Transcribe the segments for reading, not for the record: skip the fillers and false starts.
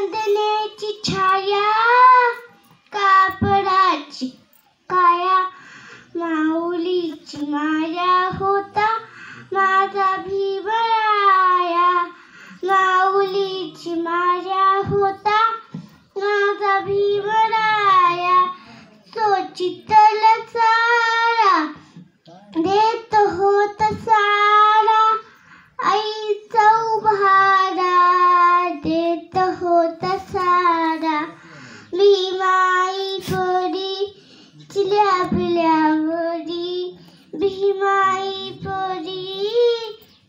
चांदण्याची छाया कापडाची काया माऊलीची माया होता माझा भीमराया माऊलीची माया होता माझा भीमराया सोचितल सारा देत होत सारा आईचा उभारा देत होत सारा भीमाई परी चिल्या पिल्यावरी भीमाई परी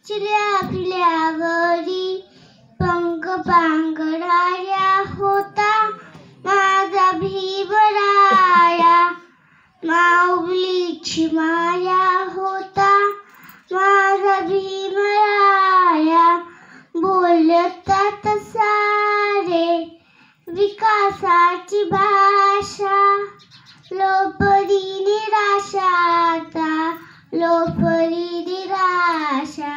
चिल्या पिल्यावरी पंख पांघराया होता माझा भीमराया माऊलीची माया होता माझा भीमराया बोलतात सारे विकासाची भाषा लोपरी निराशा लोपरी निराशा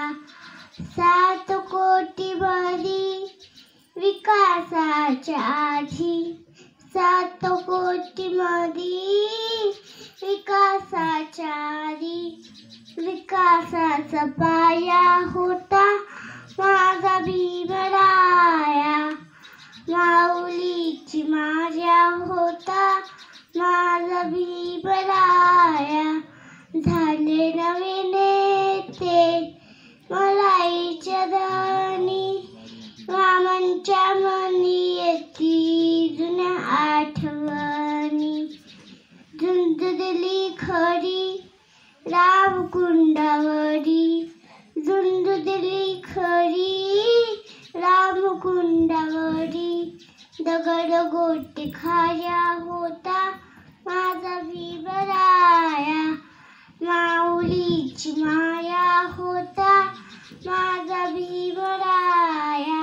7 कोटी भरी विकासाच्या आधी 7 कोटी मध्ये विकासाच्या आधी विकासाचा पाया होता माझा भीमराया माऊलीची माया होता माझा भीमराया झाले नवे नेते मलाईच्या धनी मामांच्या मनी येती जुन्या आठवणी झुंज दिली खरी रामकुंडावरी झुंज दिली खरी रामकुंडावरी दगड गोटे खाया होता माझा भीमराया माऊलीची माया होता माझा भीमराया